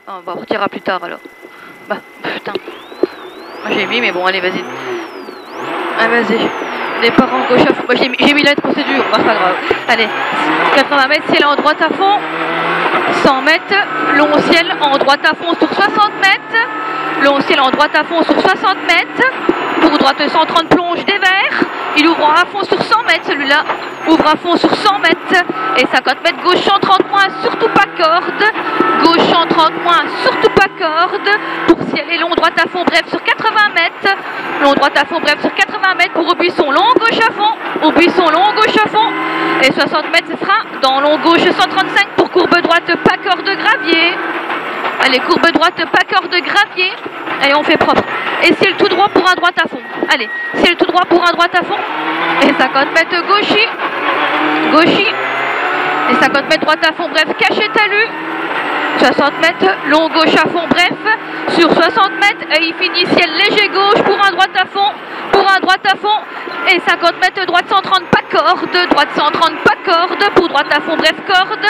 Ah, on retirera plus tard alors. Bah, putain. Moi j'ai mis, mais bon, allez, vas-y. Ah, vas-y. Départ en gauche à fond. Moi j'ai mis la procédure, bah, pas grave. Allez, 80 mètres, ciel en droite à fond. 100 mètres, long ciel en droite à fond sur 60 mètres. Long ciel en droite à fond sur 60 mètres. Pour droite 130 plonge des verts. Il ouvre à fond sur 100 mètres, celui-là. Ouvre à fond sur 100 mètres. Et 50 mètres, gauche en 30 moins, surtout pas corde. Gauche en 30 moins, surtout pas corde. Pour ciel et long, droite à fond, bref, sur 80 mètres. Long, droite à fond, bref, sur 80 mètres. Pour au buisson, long, gauche à fond. Au buisson, long, gauche à fond. Et 60 mètres, ce sera dans long, gauche 135 pour courbe droite, pas corde, gravier. Allez, courbe droite, pas corde, gravier. Allez, on fait propre. Et ciel tout droit pour un droite à fond. Allez, ciel tout droit pour un droite à fond. Et 50 mètres gauchis. Gauchis. Et 50 mètres droite à fond, bref, caché talus. 60 mètres, long gauche à fond, bref. Sur 60 mètres, et il finit ciel léger gauche pour un droite à fond. Pour un droite à fond. Et 50 mètres, droite 130, pas corde. Droite 130, pas corde. Pour droite à fond, bref, corde.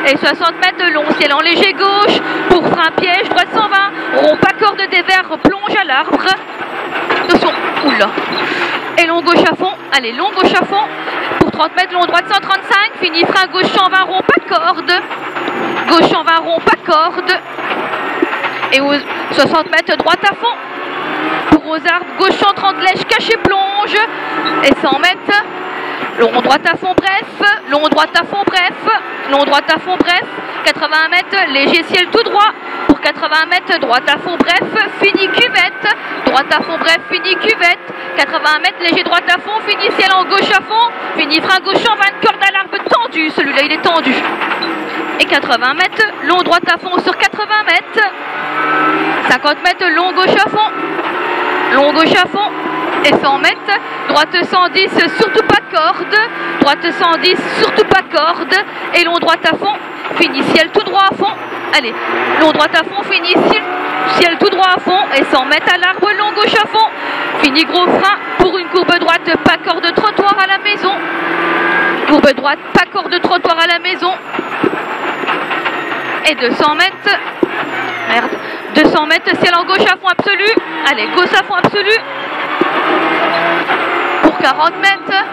Et 60 mètres, long ciel en léger gauche. Pour frein piège, droite 120. Rond pas corde des verts, plonge à l'arbre. Attention, oula. Et long gauche à fond. Allez, long gauche à fond. Pour 30 mètres, long droite 135. Fini frein gauche 120, rond, pas corde. Gauche 120, rond, pas corde. Et aux 60 mètres, droite à fond. Pour aux arbres, gauche 130, lèche, caché, plonge. Et 100 mètres, long droite à fond, bref. Long droite à fond, bref. Long droite à fond, bref. 80 mètres, léger ciel tout droit. Pour 80 mètres, droite à fond, bref. Fini cuvette. Droite à fond, bref, fini cuvette. 80 mètres, léger droite à fond. Fini ciel en gauche à fond. Fini frein gauche en 20, corde à l'arbre tendu. Celui-là, il est tendu. Et 80 mètres, long droite à fond sur 80 mètres. 50 mètres, long gauche à fond. Long gauche à fond. Et 100 mètres, droite 110, surtout pas corde. Droite 110, surtout pas corde. Et long droite à fond, fini ciel tout droit à fond. Allez, long droite à fond, fini ciel tout droit à fond. Et 100 mètres à l'arbre, long gauche à fond. Fini gros frein pour une courbe droite, pas corde trottoir à la maison. Courbe droite, pas corde trottoir à la maison. Et 200 mètres, merde, 200 mètres, ciel en gauche à fond absolu. Allez, gauche à fond absolu. Pour 40 mètres,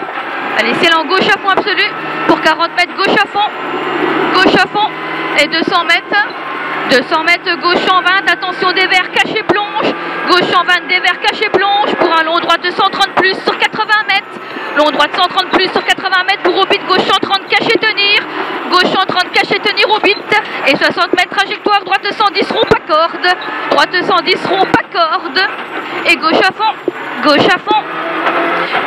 allez, ciel en gauche à fond absolu. Pour 40 mètres, gauche à fond. Gauche à fond. Et 200 mètres. 200 mètres, gauche en 20, attention des verts, caché plonge. Gauche en 20, des verts, caché plonge. Pour un long droite de 130 plus sur 80 mètres. Long droite 130 plus sur 80 mètres pour au bit, gauche 130, caché tenir. Gauche 130, caché tenir au bit. Et 60 mètres, trajectoire, droite 110, rond, pas corde. Droite 110, rond, pas corde. Et gauche à fond. Gauche à fond.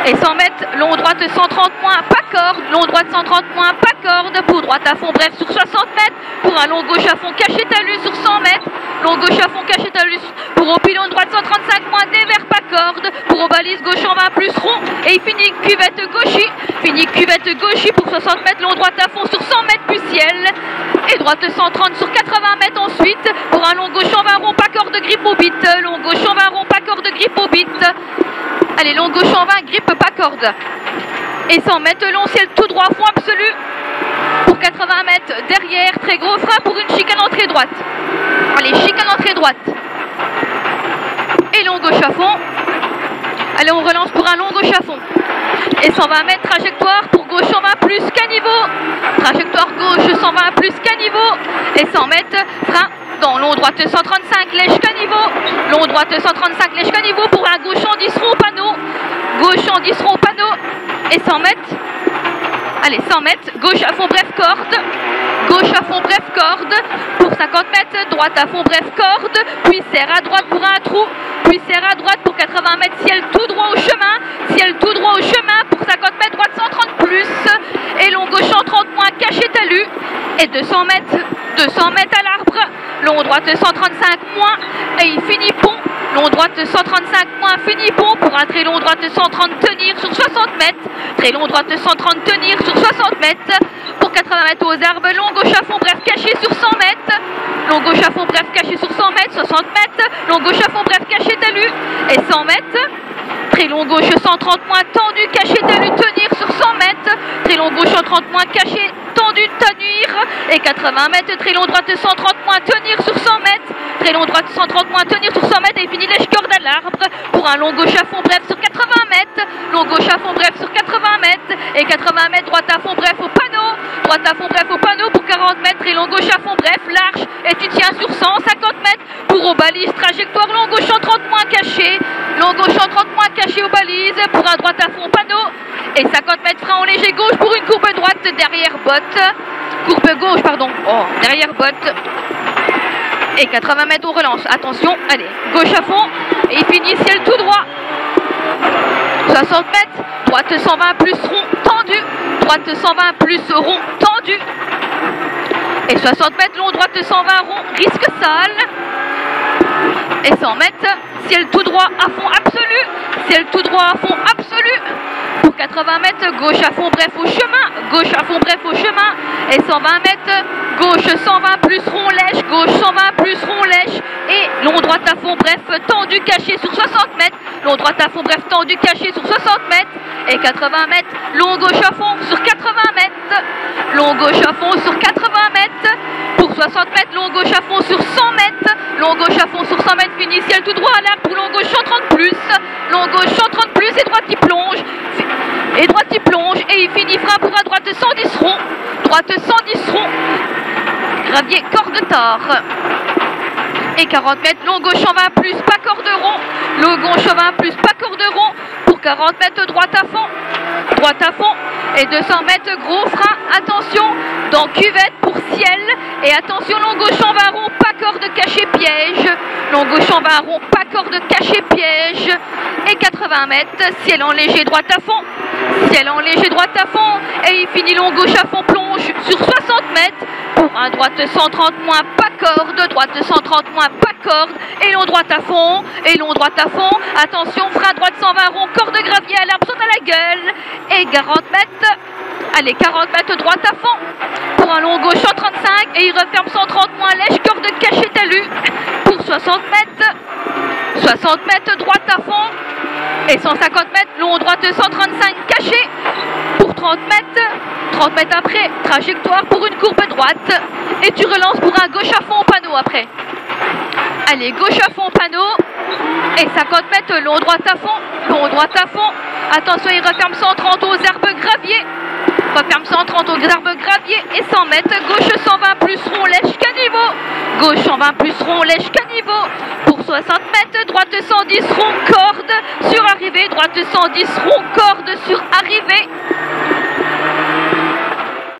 Et 100 mètres, long droite 130 moins, pas corde. Long droite 130 moins, pas corde. Pour droite à fond, bref, sur 60 mètres. Pour un long gauche à fond, caché talus sur 100 mètres. Long gauche à fond, caché talus. Pour au pilon droite 135 moins, des verts, pas corde. Pour au balise, gauche en 20 plus rond. Et il finit cuvette gauchis. Fini cuvette gauchis pour 60 mètres, long droite à fond sur 100 mètres plus ciel. Et droite 130 sur 80 mètres ensuite. Pour un long gauche en 20 rond, pas corde, grippe au bit. Long gauche en 20 rond, pas corde, grippe au bit. Allez, long gauche en 20, grippe, pas corde. Et 100 mètres, long ciel tout droit, fond absolu. Pour 80 mètres, derrière, très gros frein pour une chicane entrée droite. Allez, chicane entrée droite. Et long gauche à fond. Allez, on relance pour un long gauche à fond. Et 120 mètres, trajectoire pour gauche 120 plus caniveau. Trajectoire gauche 120 plus caniveau. Et 100 mètres, frein dans long droite 135, lèche caniveau. Long droite 135, lèche caniveau pour un gauche en 10 rond panneau. Gauche en 10 rond panneau. Et 100 mètres. Allez, 100 mètres, gauche à fond, bref, corde. Gauche à fond, bref, corde. Pour 50 mètres, droite à fond, bref, corde. Puis serre à droite pour un trou. Puis serre à droite pour 80 mètres, ciel tout droit au chemin. Ciel tout droit au chemin pour 50 mètres, droite 130 plus. Et long gauche en 30 moins, caché talus. Et 200 mètres à l'arbre. Long droite 135 moins. Et il finit pont. Long droite 135 moins, fini pont pour un très long droite 130 tenir sur 60 mètres. Très long droite 130 tenir sur 60 mètres. Pour 80 mètres aux arbres, long gauche à fond, bref, caché sur 100 mètres. Long gauche à fond, bref, caché sur 100 mètres, 60 mètres. Long gauche à fond, bref, caché talus. Et 100 mètres. Très long gauche 130 moins, tendu, caché talus, tenir sur 100 mètres. Très long gauche 130 moins, caché, tendu, tenir. Et 80 mètres, très long droite 130 moins, tenir sur 100 mètres. long droite 130 moins, tenir sur 100 mètres et il finit lèche corde à l'arbre pour un long gauche à fond bref sur 80 mètres. Long gauche à fond bref sur 80 mètres et 80 mètres, droite à fond bref au panneau. Droite à fond bref au panneau pour 40 mètres et long gauche à fond bref, large et tu tiens sur 150 mètres pour aux balises, trajectoire long gauche en 30 moins caché. Long gauche en 30 moins caché aux balises pour un droite à fond panneau et 50 mètres frein en léger gauche pour une courbe droite derrière botte. Courbe gauche, pardon, derrière botte. Et 80 mètres on relance, attention, allez, gauche à fond et il finit ciel tout droit. 60 mètres, droite 120 plus rond tendu, droite 120 plus rond tendu. Et 60 mètres long, droite 120 rond, risque sale. Et 100 mètres, ciel tout droit à fond absolu, ciel tout droit à fond absolu. Pour 80 mètres, gauche à fond bref au chemin, gauche à fond bref au chemin. Et 120 mètres, gauche 120 plus rond lèche, gauche 120 plus rond lèche. Et long droite à fond bref tendu caché sur 60 mètres, long droite à fond bref tendu caché sur 60 mètres. Et 80 mètres, long gauche à fond sur 80 mètres, long gauche à fond sur 80 mètres. Pour 60 mètres, long gauche à fond sur 100 mètres, long gauche à fond sur 100 mètres, fini ciel tout droit à l'arc pour long gauche 130 plus, long gauche 130 plus et droite il plonge. Et droite il plonge et il finit frein pour un droite 110 rond, droite 110 rond, gravier corde tard. Et 40 mètres, long gauche 120 plus, pas corde rond, long gauche 120 plus, pas corde rond, pour 40 mètres, droite à fond, et 200 mètres, gros frein, attention, dans cuvette pour ciel, et attention, long gauche 120 rond, pas corde caché piège, long gauche 120 rond, pas corde caché piège, et 80 mètres, ciel en léger, droite à fond, ciel en léger, droite à fond, et il finit long gauche à fond, plonge sur 60 mètres, pour un droite 130 moins, pas corde, droite 130 moins, pas corde, et long droite à fond, attention, frein droite 120 rond, corde de gravier à l'arbre, saute à la gueule, et 40 mètres, allez, 40 mètres droite à fond, pour un long gauche 135, et il referme 130 moins, lèche, corde caché talus, pour 60 mètres, droite à fond, et 150 mètres, long droite 135 caché, pour 30 mètres après, trajectoire pour une courbe droite, et tu relances pour un gauche à fond au panneau après. Allez, gauche à fond au panneau, et 50 mètres, long droite à fond, attention, il referme 130 aux arbres graviers, referme 130 aux arbres graviers, et 100 mètres, gauche 120 plus rond, lèche caniveau, gauche 120 plus rond, lèche caniveau, pour 60 mètres, droite 110 rond, corde sur arrivée, droite 110 rond, corde sur arrivée.